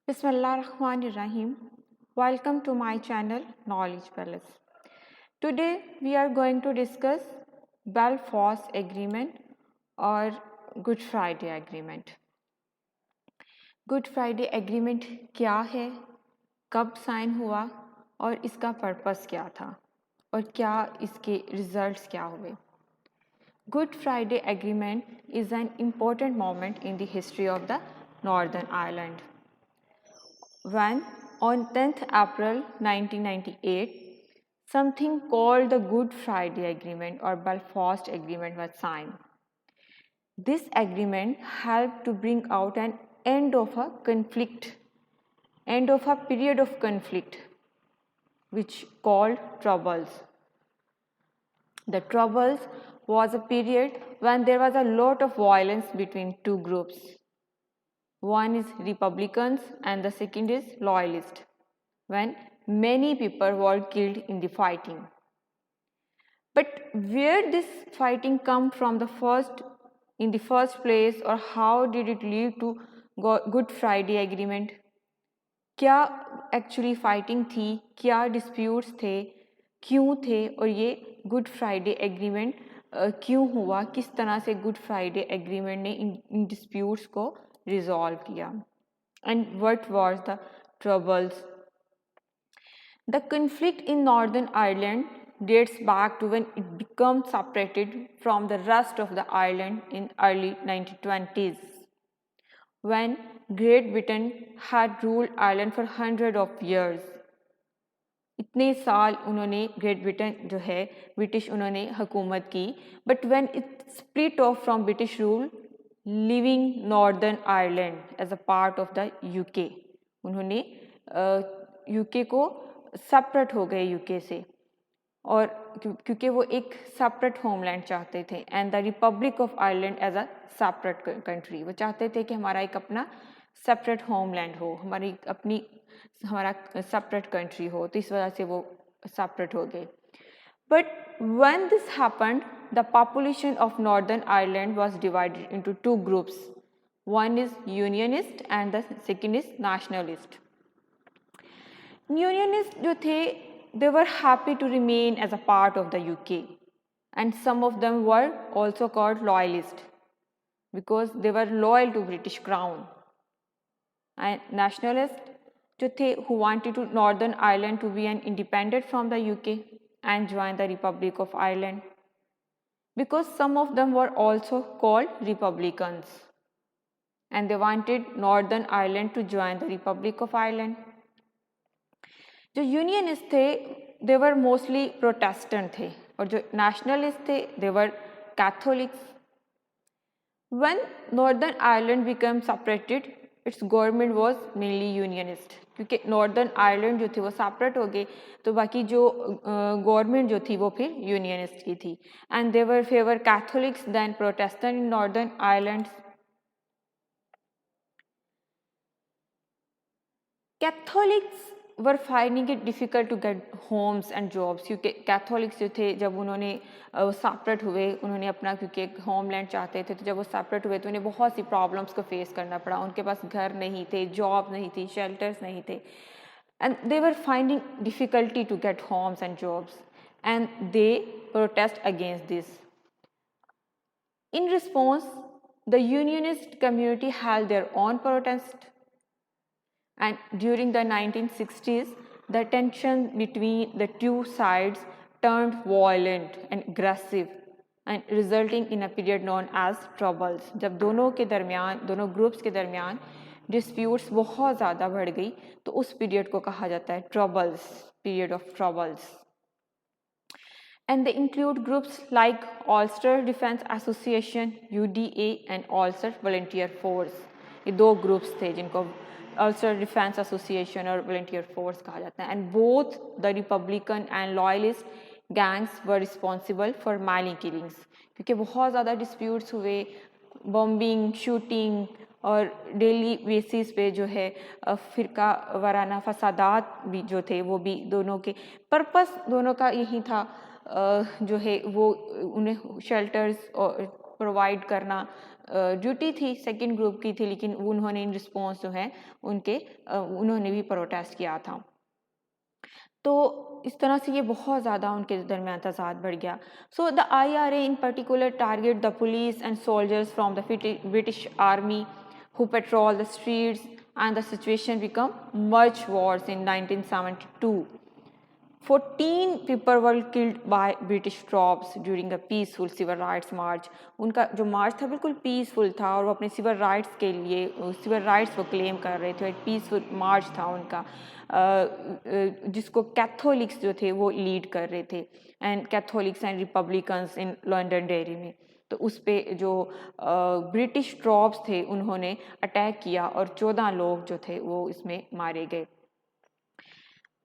Bismillahirrahmanirrahim. Welcome to my channel Knowledge Palace. Today we are going to discuss Balfour's Agreement or Good Friday Agreement. Good Friday Agreement क्या है, कब sign हुआ और इसका purpose क्या था और क्या इसके रिजल्ट्स क्या हुए. Good Friday Agreement is an important moment in the history of the Northern Ireland. When, on 10th April 1998, something called the Good Friday Agreement or Belfast Agreement was signed. This agreement helped to bring out an end of a conflict, end of a period of conflict, which called Troubles. The Troubles was a period when there was a lot of violence between two groups. One is Republicans and the second is Loyalists, when many people were killed in the fighting. But where this fighting come from in the first place, or how did it lead to Good Friday Agreement? क्या actually fighting थी, क्या disputes थे, क्यों थे और ये good Friday agreement क्यों हुआ, किस तरह से गुड फ्राइडे एग्रीमेंट ने इन डिस्प्यूट्स को रिजॉल्व किया, and what was the troubles. The conflict in Northern Ireland dates back to when it became separated from the rest of the island in early 1920s, when Great Britain had ruled Ireland for hundreds of years. इतने साल उन्होंने great Britain जो है British उन्होंने हुकूमत की, but when it split off from British rule, living Northern Ireland as a part of the UK, उन्होंने UK को सेपरेट हो गए यूके से, और क्योंकि वो एक सेपरेट होमलैंड चाहते थे, and the Republic of Ireland as a separate country. वो चाहते थे कि हमारा एक अपना सेपरेट होमलैंड हो, हमारा सेपरेट कंट्री हो, तो इस वजह से वो सेपरेट हो गए. But when this happened, the population of northern Ireland was divided into two groups. One is unionist and the second is nationalist. Unionist जो थे, they were happy to remain as a part of the UK, and some of them were also called loyalists because they were loyal to British Crown. And nationalists जो थे, who wanted to Northern Ireland to be an independent from the UK and join the Republic of Ireland, because some of them were also called Republicans, and they wanted Northern Ireland to join the Republic of Ireland. जो unionist थे, they were mostly Protestant थे, और जो nationalist थे, they were catholics. When northern Ireland become separated, its government was mainly unionist, क्योंकि northern Ireland जो थी वो सेपरेट हो गए, तो बाकी जो गवर्नमेंट जो थी वो फिर यूनियनिस्ट की थी, and they were favour Catholics than Protestant in Northern Ireland. Catholics were finding it difficult to get homes and jobs, क्योंकि कैथोलिक्स जो थे, जब उन्होंने सेपरेट हुए, उन्होंने अपना क्योंकि होमलैंड चाहते थे, तो जब वो सेपरेट हुए तो उन्हें बहुत सी प्रॉब्लम्स को फेस करना पड़ा. उनके पास घर नहीं थे, जॉब नहीं थी, शेल्टर्स नहीं थे, and they were finding difficulty to get homes and jobs, and they protest against this. In response, the unionist community had their own protest. And during the 1960s, the tension between the two sides turned violent and aggressive, and resulting in a period known as Troubles. जब दोनों groups के दरमियान disputes बहुत ज़्यादा बढ़ गई, तो उस पीरियड को कहा जाता है Troubles, period of Troubles. And they include groups like Ulster Defence Association (UDA) and Ulster Volunteer Force. ये दो ग्रुप्स थे जिनको Ulster Defence Association और Volunteer Force कहा जाता है, and both the Republican and Loyalist gangs were responsible for many killings, क्योंकि बहुत ज़्यादा disputes हुए, बॉम्बिंग, शूटिंग, और डेली बेसिस पे जो है फ़िरका वाराना फसादात भी जो थे, वो भी दोनों के पर्पस दोनों का यही था, जो है वो उन्हें शेल्टर्स और प्रोवाइड करना ड्यूटी थी, सेकंड ग्रुप की थी, लेकिन उन्होंने इन रिस्पॉन्स जो है उन्होंने भी प्रोटेस्ट किया था। तो इस तरह से ये बहुत ज़्यादा उनके दरमियान तज़ाद बढ़ गया। So the IRA in particular target the police and soldiers from the British army who patrol the streets, and the situation become much worse in 1972. 14 people were killed by British troops during a peaceful civil rights march. उनका जो मार्च था बिल्कुल peaceful था और वो अपने civil rights के लिए सिविल राइट्स को क्लेम कर रहे थे। एक पीसफुल मार्च था उनका, जिसको कैथोलिक्स जो थे वो लीड कर रहे थे, and Catholics and Republicans in Londonderry में। तो उस पे जो ब्रिटिश ट्रॉप्स थे उन्होंने अटैक किया और 14 लोग जो थे वो इसमें मारे गए।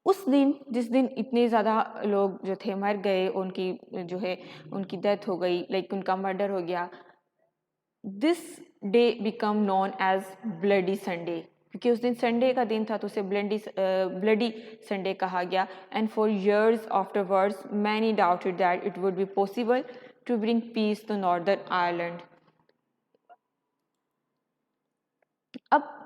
उस दिन जिस दिन इतने ज़्यादा लोग जो थे मर गए, उनकी जो है उनकी डेथ हो गई, लाइक उनका मर्डर हो गया, this day become known as Bloody Sunday, क्योंकि उस दिन संडे का दिन था तो उसे ब्लडी संडे कहा गया। And for years afterwards many doubted that it would be possible to bring peace to Northern Ireland. अब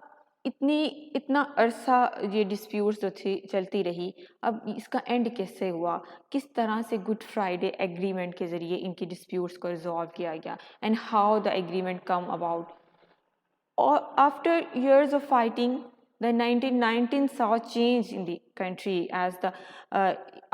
इतना अरसा ये डिस्प्यूट्स जो थी चलती रही, अब इसका एंड कैसे हुआ, किस तरह से गुड फ्राइडे एग्रीमेंट के ज़रिए इनकी डिस्प्यूट्स को रिजॉल्व किया गया, and how the agreement come about. और after years of fighting, the 1919 saw a change in the country as the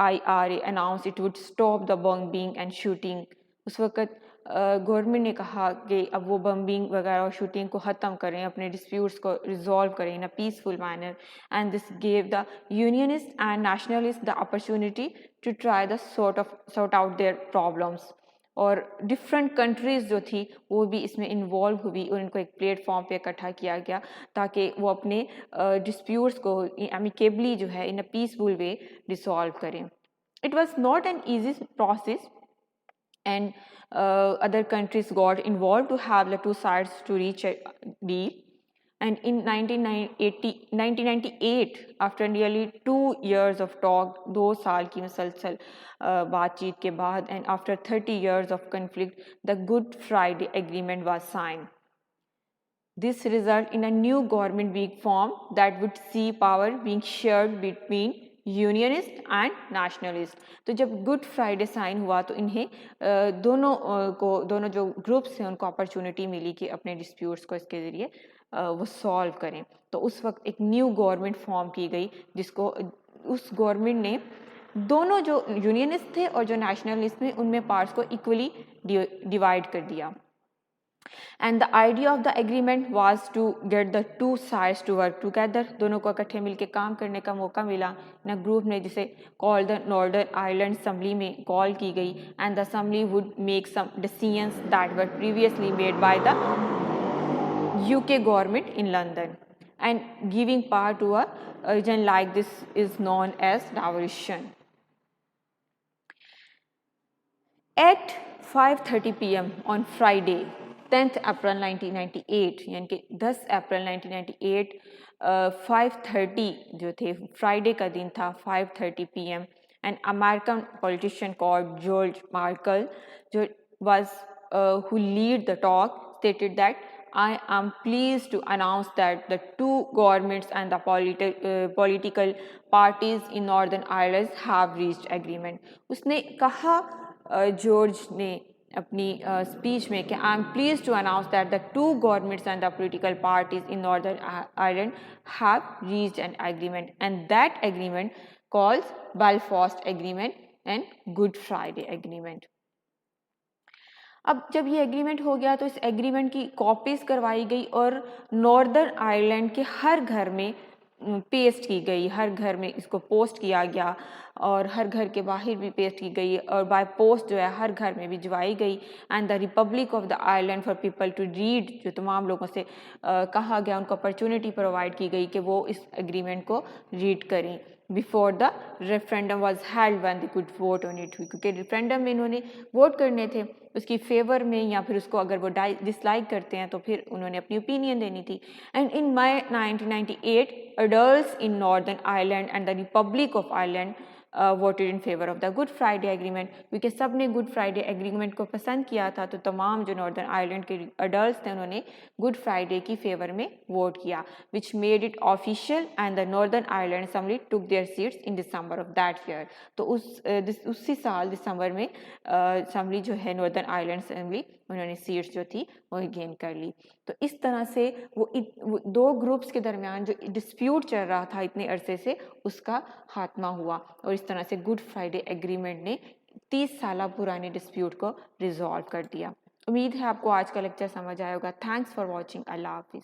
IRA announced it would stop the bombing and shooting. उस वक़्त government ने कहा कि अब वो बम्बिंग वगैरह और शूटिंग को ख़त्म करें, अपने डिस्प्यूट्स को रिजॉल्व करें in a peaceful manner, and this gave the unionist and nationalist the opportunity to try the sort out their problems. और डिफरेंट कंट्रीज़ जो थी वो भी इसमें इन्वॉल्व हुई और इनको एक प्लेटफॉर्म पे इकट्ठा किया गया ताकि वो अपने डिस्प्यूट्स को एमिकेबली जो है इन अ पीसफुल वे डिसॉल्व करें। It was not an easy process, and other countries got involved to have the two sides to reach a deal. And in 1998, after nearly 2 years of talk, 2 साल की मुसलसल बातचीत के बाद, and after 30 years of conflict, the Good Friday Agreement was signed. This resulted in a new government being formed that would see power being shared between unionist and nationalist. तो जब good Friday sign हुआ तो इन्हें दोनों जो groups हैं उनको opportunity मिली कि अपने डिस्प्यूट्स को इसके ज़रिए वो सॉल्व करें। तो उस वक्त एक न्यू गवर्नमेंट फॉर्म की गई, जिसको उस गवर्नमेंट ने दोनों जो यूनियनिस्ट थे और जो नेशनलिस्ट थे उनमें पार्ट्स को इक्वली डिवाइड कर दिया। And the idea of the agreement was to get the two sides to work together. दोनों को इकट्ठे मिलके काम करने का मौका मिला। न ग्रुप ने जिसे called the Northern Ireland Assembly में कॉल की गई, and the assembly would make some decisions that were previously made by the UK government in London, and giving power to a region like this is known as devolution. At 5:30 p.m. on Friday 10th April 1998, यानी कि 10 अप्रैल 1998 5:30 जो थे Friday का दिन था, 5:30 p.m. an American politician called George Markle, who lead the talk, stated that I am pleased to announce that the two governments and the political parties in Northern Ireland have reached agreement. उसने कहा George ने अपनी speech में कि I am please to announce that the two governments and the political parties in Northern Ireland have reached an agreement, and that agreement calls Belfast agreement and Good Friday agreement. अब जब ये agreement हो गया तो इस agreement की copies करवाई गई और नॉर्दर्न आयरलैंड के हर घर में पेस्ट की गई, हर घर में इसको पोस्ट किया गया और हर घर के बाहर भी पेस्ट की गई और बाय पोस्ट जो है हर घर में भिजवाई गई। And the Republic of the Ireland for people to read, जो तमाम लोगों से कहा गया, उनको अपॉर्चुनिटी प्रोवाइड की गई कि वो इस एग्रीमेंट को रीड करें before the referendum was held when they could vote on it, क्योंकि रेफरेंडम में इन्होंने वोट करने थे उसकी फेवर में, या फिर उसको अगर वो डिसलाइक करते हैं तो फिर उन्होंने अपनी ओपिनियन देनी थी। And in May 1998 adults in Northern Ireland and the Republic of Ireland voted in favour of the good Friday agreement, क्योंकि सब ने गुड फ्राइडे एग्रीमेंट को पसंद किया था, तो तमाम जो नॉर्दर्न आयरलैंड के अडल्ट थे उन्होंने गुड फ्राइडे की फेवर में वोट किया, which made it official and the northern Ireland assembly took there seats in December of that year. तो उसी साल दिसंबर में असेंबली जो है नॉर्दर्न आयरलैंड असेंबली, उन्होंने सीट्स जो थी वो गेन कर ली। तो इस तरह से वो दो ग्रुप्स के दरमियान जो डिस्प्यूट चल रहा था इतने अरसे से, उसका खात्मा हुआ और इस तरह से गुड फ्राइडे एग्रीमेंट ने 30 साल पुराने डिस्प्यूट को रिजॉल्व कर दिया। उम्मीद है आपको आज का लेक्चर समझ आया होगा। Thanks for watching. अल्लाह हाफिज़।